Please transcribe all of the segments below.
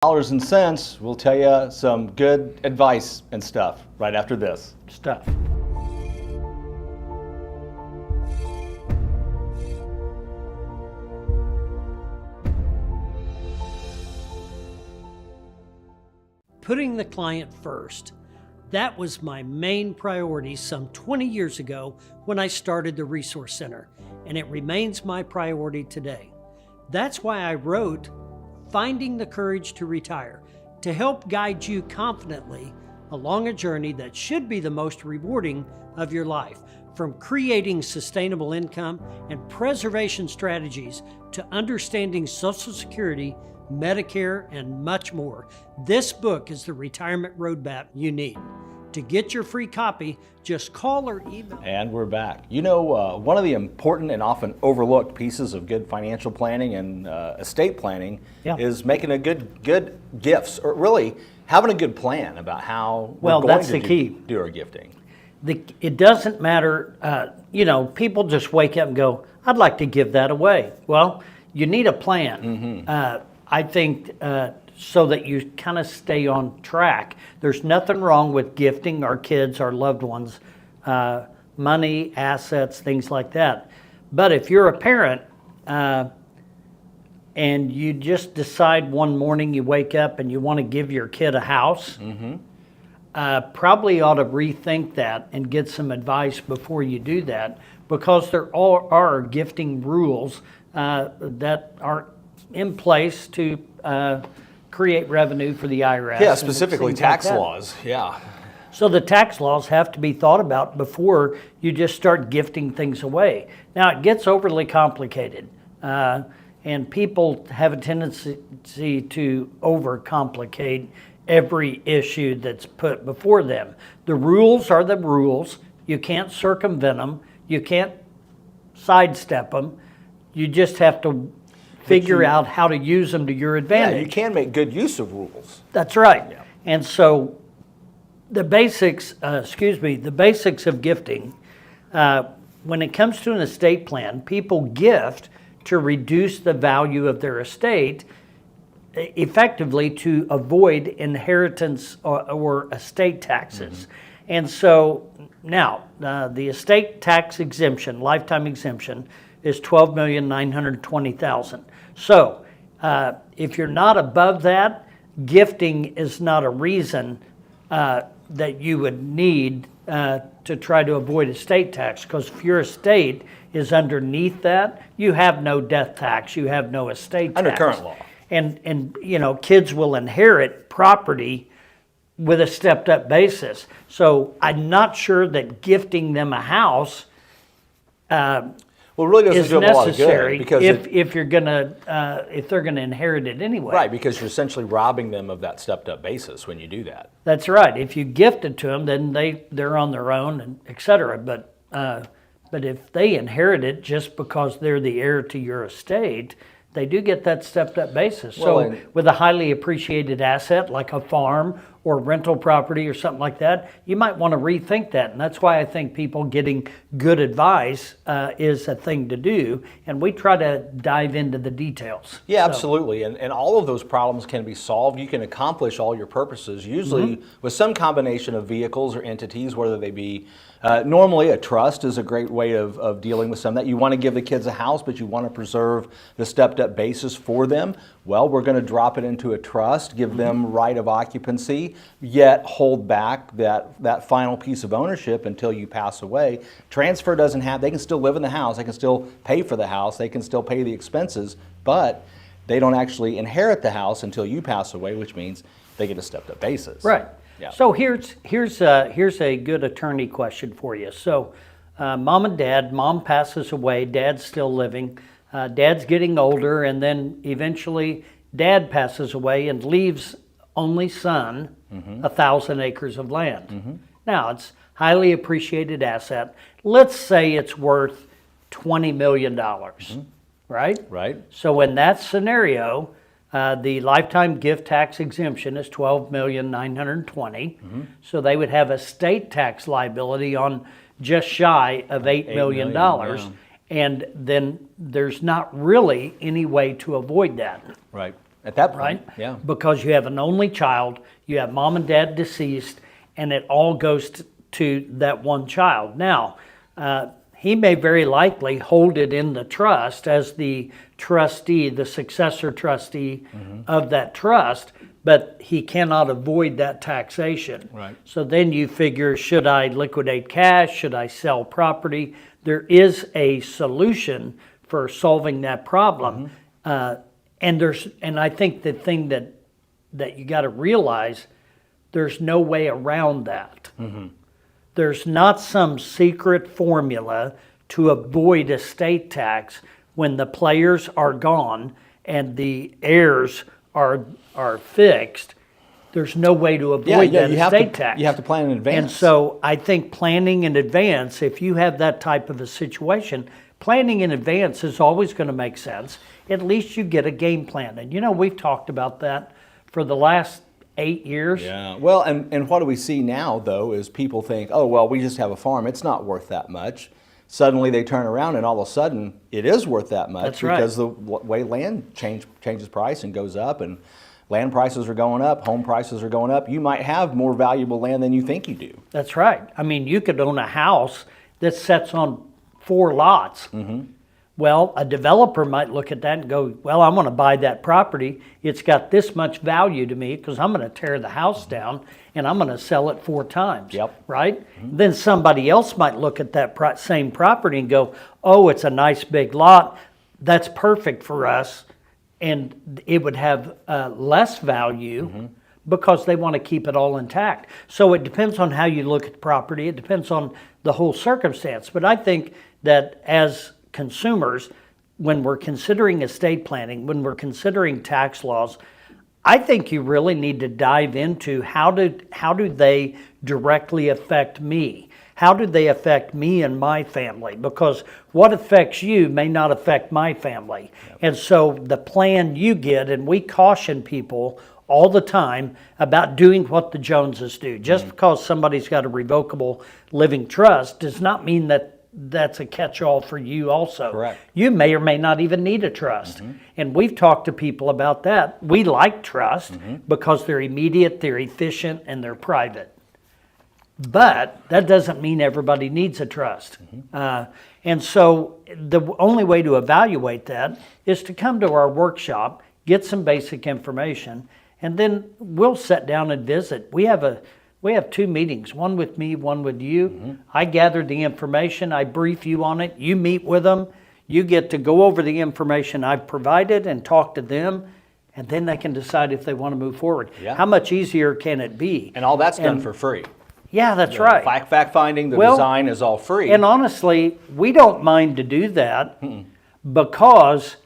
Dollars and cents, we'll tell you some good advice and stuff right after this. Stuff. Putting the client first. That was my main priority some 20 years ago when I started the Resource Center, and it remains my priority today. That's why I wrote Finding the Courage to Retire, to help guide you confidently along a journey that should be the most rewarding of your life, from creating sustainable income and preservation strategies to understanding Social Security, Medicare, and much more. This book is the retirement roadmap you need. To get your free copy, just call or email. And we're back. You know, one of the important and often overlooked pieces of good financial planning and estate planning is making a good gifts, or really having a good plan about how we're going to do our gifting. It doesn't matter, people just wake up and go, I'd like to give that away. Well, you need a plan. I think so that you kind of stay on track. There's nothing wrong with gifting our kids, our loved ones, money, assets, things like that. But if you're a parent and you just decide one morning you wake up and you want to give your kid a house, probably ought to rethink that and get some advice before you do that, because there are gifting rules that are in place to create revenue for the IRS. Yeah, specifically tax laws. Yeah. So the tax laws have to be thought about before you just start gifting things away. Now, it gets overly complicated, and people have a tendency to overcomplicate every issue that's put before them. The rules are the rules. You can't circumvent them. You can't sidestep them. You just have to figure out how to use them to your advantage. Yeah, you can make good use of rules. That's right. Yeah. And so the basics of gifting, when it comes to an estate plan, people gift to reduce the value of their estate, effectively to avoid inheritance or estate taxes. And so now the estate tax exemption, lifetime exemption, is $12,920,000. So if you're not above that, gifting is not a reason that you would need to try to avoid estate tax, because if your estate is underneath that, you have no death tax, you have no estate tax. Under current law. And kids will inherit property with a stepped up basis. So I'm not sure that gifting them a house well, it really doesn't is do them a lot of good, necessary because if they're gonna inherit it anyway. Right, because you're essentially robbing them of that stepped up basis when you do that. That's right. If you gift it to them, then they're on their own, and et cetera. But if they inherit it just because they're the heir to your estate, they do get that stepped up basis. So with a highly appreciated asset like a farm or rental property or something like that, you might want to rethink that. And that's why I think people getting good advice is a thing to do. And we try to dive into the details. Yeah, absolutely. And all of those problems can be solved. You can accomplish all your purposes, usually with some combination of vehicles or entities, whether they be normally a trust is a great way of dealing with some of that. You want to give the kids a house, but you want to preserve the stepped up basis for them. Well, we're going to drop it into a trust, give them right of occupancy, yet hold back that final piece of ownership until you pass away. Transfer doesn't have, they can still live in the house, they can still pay for the house, they can still pay the expenses, but they don't actually inherit the house until you pass away, which means they get a stepped up basis. Right. Yeah. So here's a good attorney question for you. So mom and dad, mom passes away, dad's still living, dad's getting older, and then eventually dad passes away and leaves only son 1,000 acres of land. Now, it's highly appreciated asset. Let's say it's worth $20 million, right? Right. So in that scenario, the lifetime gift tax exemption is $12,920,000. So they would have a state tax liability on just shy of $8 million. And then there's not really any way to avoid that. Right. At that point, right? yeah. Because you have an only child, you have mom and dad deceased, and it all goes to that one child. Now, he may very likely hold it in the trust as the trustee, the successor trustee of that trust, but he cannot avoid that taxation. Right. So then you figure, should I liquidate cash? Should I sell property? There is a solution for solving that problem. And I think the thing that you got to realize, there's no way around that. There's not some secret formula to avoid estate tax when the players are gone and the heirs are fixed. There's no way to avoid that estate tax. You have to plan in advance. And so I think planning in advance, if you have that type of a situation, planning in advance is always going to make sense. At least you get a game plan. And we've talked about that for the last 8 years. Yeah. Well, and what do we see now, though, is people think, oh, well, we just have a farm. It's not worth that much. Suddenly they turn around and all of a sudden it is worth that much. That's right. Because the way land changes price and goes up, and land prices are going up, home prices are going up. You might have more valuable land than you think you do. That's right. I mean, you could own a house that sits on 4 lots. Well, a developer might look at that and go, well, I'm going to buy that property. It's got this much value to me because I'm going to tear the house down and I'm going to sell it 4 times. Yep. Right? Then somebody else might look at that same property and go, oh, it's a nice big lot. That's perfect for us. And it would have less value because they want to keep it all intact. So it depends on how you look at the property. It depends on the whole circumstance. But I think that as consumers, when we're considering estate planning, when we're considering tax laws, I think you really need to dive into how do they directly affect me? How do they affect me and my family? Because what affects you may not affect my family. And so the plan you get, and we caution people all the time about doing what the Joneses do. Just because somebody's got a revocable living trust does not mean that that's a catch-all for you also. Correct. You may or may not even need a trust. And we've talked to people about that. We like trust because they're immediate, they're efficient, and they're private. But that doesn't mean everybody needs a trust. And so the only way to evaluate that is to come to our workshop, get some basic information, and then we'll sit down and visit. We have 2 meetings, one with me, one with you. I gather the information, I brief you on it, you meet with them, you get to go over the information I've provided and talk to them, and then they can decide if they want to move forward. Yeah. How much easier can it be? And all that's done for free. Yeah, that's right. Fact finding, the Well, design is all free. And honestly, we don't mind to do that because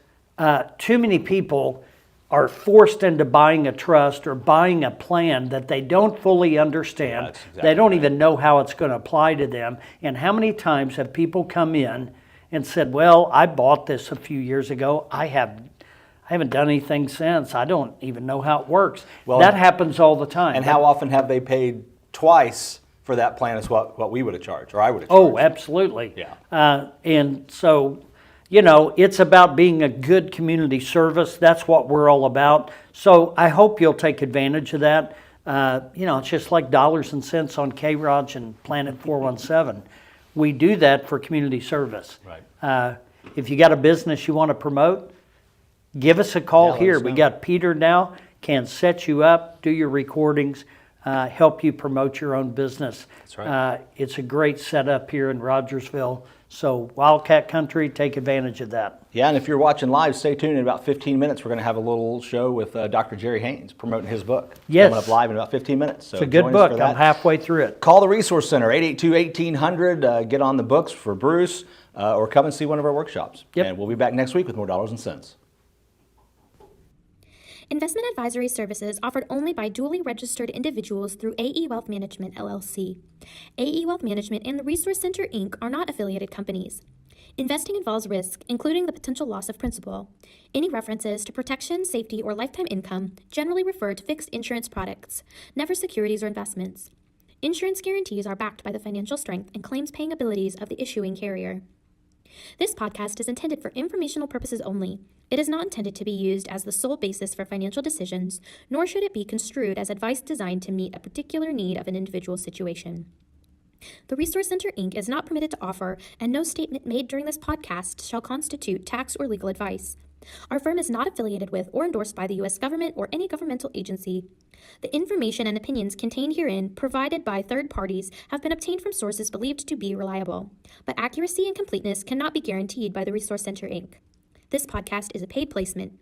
too many people are forced into buying a trust or buying a plan that they don't fully understand. That's exactly they don't right. even know how it's going to apply to them. And how many times have people come in and said, well, I bought this a few years ago. I haven't done anything since. I don't even know how it works. Well, that happens all the time. And how often have they paid twice for that plan as what we would have charged, or I would have charged? Oh, absolutely. Yeah. And so, it's about being a good community service. That's what we're all about. So I hope you'll take advantage of that. It's just like dollars and cents on K-ROG and Planet 417. We do that for community service. Right. If you got a business you want to promote, give us a call let here. us We know. got Peter now, can set you up, do your recordings, help you promote your own business. That's right. It's a great setup here in Rogersville. So Wildcat Country, take advantage of that. Yeah, and if you're watching live, stay tuned. In about 15 minutes, we're going to have a little show with Dr. Jerry Haynes promoting his book. Yes. Coming up live in about 15 minutes. So It's a good join us book. for that. I'm halfway through it. Call the Resource Center, 882-1800. Get on the books for Bruce, or come and see one of our workshops. Yep. And we'll be back next week with more dollars and cents. Investment advisory services offered only by duly registered individuals through AE Wealth Management, LLC. AE Wealth Management and the Resource Center, Inc. are not affiliated companies. Investing involves risk, including the potential loss of principal. Any references to protection, safety, or lifetime income generally refer to fixed insurance products, never securities or investments. Insurance guarantees are backed by the financial strength and claims-paying abilities of the issuing carrier. This podcast is intended for informational purposes only. It is not intended to be used as the sole basis for financial decisions, nor should it be construed as advice designed to meet a particular need of an individual situation. The Resource Center, Inc. is not permitted to offer, and no statement made during this podcast shall constitute tax or legal advice. Our firm is not affiliated with or endorsed by the U.S. government or any governmental agency. The information and opinions contained herein, provided by third parties, have been obtained from sources believed to be reliable, but accuracy and completeness cannot be guaranteed by the Resource Center, Inc. This podcast is a paid placement.